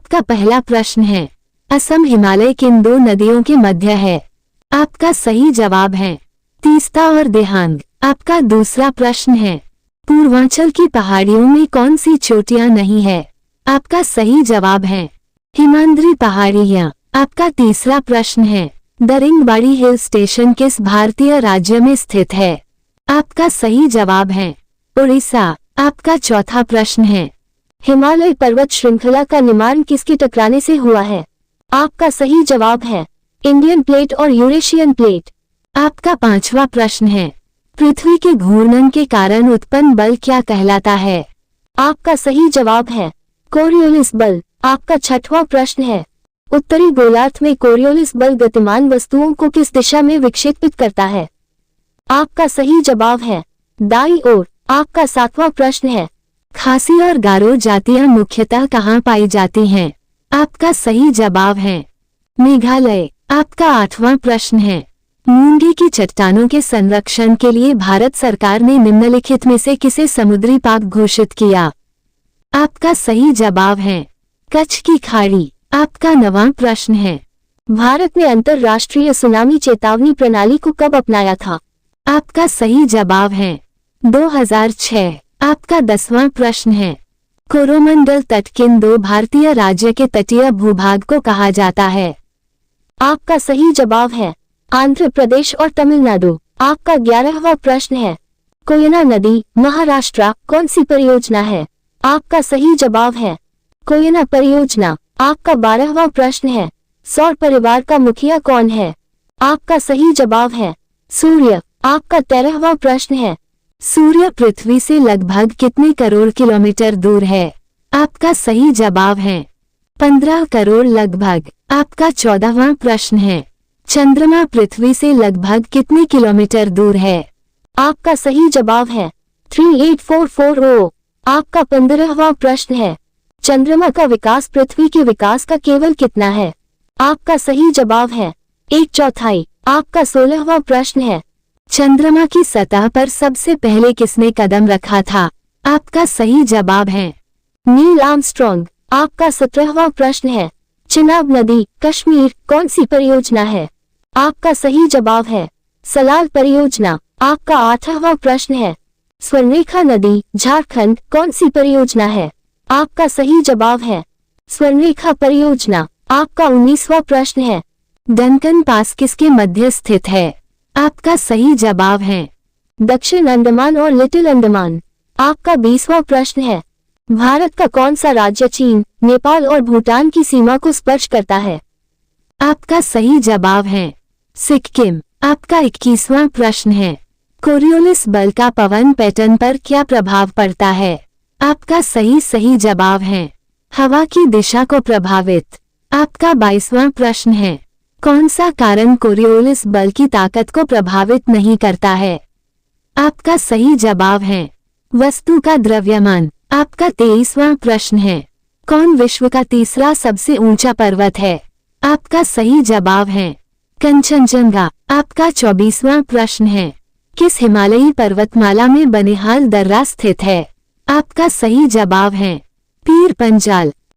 आपका पहला प्रश्न है, असम हिमालय किन दो नदियों के मध्य है? आपका सही जवाब है तीस्ता और देहांग। आपका दूसरा प्रश्न है, पूर्वांचल की पहाड़ियों में कौन सी चोटियां नहीं है? आपका सही जवाब है हिमाद्री पहाड़ियां। आपका तीसरा प्रश्न है, दरिंगबाड़ी हिल स्टेशन किस भारतीय राज्य में स्थित है? आपका सही जवाब है उड़ीसा। आपका चौथा प्रश्न है, हिमालय पर्वत श्रृंखला का निर्माण किसके टकराने से हुआ है? आपका सही जवाब है इंडियन प्लेट और यूरेशियन प्लेट। आपका पांचवा प्रश्न है, पृथ्वी के घूर्णन के कारण उत्पन्न बल क्या कहलाता है? आपका सही जवाब है कोरियोलिस बल। आपका छठवां प्रश्न है, उत्तरी गोलार्ध में कोरियोलिस बल गतिमान वस्तुओं को किस दिशा में विक्षेपित करता है? आपका सही जवाब है दाईं ओर। आपका सातवां प्रश्न है, खासी और गारो जातियां मुख्यतः कहाँ पाई जाती हैं? आपका सही जवाब है मेघालय। आपका आठवां प्रश्न है, मूंगे की चट्टानों के संरक्षण के लिए भारत सरकार ने निम्नलिखित में से किसे समुद्री पाक घोषित किया? आपका सही जवाब है कच्छ की खाड़ी। आपका नवां प्रश्न है, भारत ने अंतर्राष्ट्रीय सुनामी चेतावनी प्रणाली को कब अपनाया था? आपका सही जवाब है 2006। आपका 10वां प्रश्न है, कोरोमंडल तट किन दो भारतीय राज्य के तटीय भूभाग को कहा जाता है? आपका सही जवाब है आंध्र प्रदेश और तमिलनाडु। आपका 11वां प्रश्न है, कोयना नदी महाराष्ट्र कौन सी परियोजना है? आपका सही जवाब है कोयना परियोजना। आपका 12वां प्रश्न है, सौर परिवार का मुखिया कौन है? आपका सही जवाब है सूर्य। आपका 13वां प्रश्न है, सूर्य पृथ्वी से लगभग कितने करोड़ किलोमीटर दूर है? आपका सही जवाब है 15 करोड़ लगभग। आपका 14वां प्रश्न है, चंद्रमा पृथ्वी से लगभग कितने किलोमीटर दूर है? आपका सही जवाब है 38440। आपका 15वां प्रश्न है, चंद्रमा का विकास पृथ्वी के विकास का केवल कितना है? आपका सही जवाब है 1/4। आपका 16वां प्रश्न है, चंद्रमा की सतह पर सबसे पहले किसने कदम रखा था? आपका सही जवाब है नील आर्मस्ट्रॉन्ग। आपका 17वां प्रश्न है, चिनाब नदी कश्मीर कौन सी परियोजना है? आपका सही जवाब है सलाल परियोजना। आपका 8वां प्रश्न है, स्वर्णरेखा नदी झारखंड कौन सी परियोजना है? आपका सही जवाब है स्वर्णरेखा परियोजना। आपका 19वां प्रश्न है, डंकन पास किसके मध्य स्थित है? आपका सही जवाब है दक्षिण अंडमान और लिटिल अंडमान। आपका 20वां प्रश्न है, भारत का कौन सा राज्य चीन, नेपाल और भूटान की सीमा को स्पर्श करता है? आपका सही जवाब है सिक्किम। आपका 21वां प्रश्न है, कोरियोलिस बल का पवन पैटर्न पर क्या प्रभाव पड़ता है? आपका सही जवाब है हवा की दिशा को प्रभावित। आपका 22वां प्रश्न है, कौन सा कारण कोरियोलिस बल की ताकत को प्रभावित नहीं करता है? आपका सही जवाब है वस्तु का द्रव्यमान। आपका 23वां प्रश्न है, कौन विश्व का तीसरा सबसे ऊंचा पर्वत है? आपका सही जवाब है कंचनजंगा। आपका 24वां प्रश्न है, किस हिमालयी पर्वतमाला में बनिहाल दर्रा स्थित है? आपका सही जवाब है पीर पंजाल।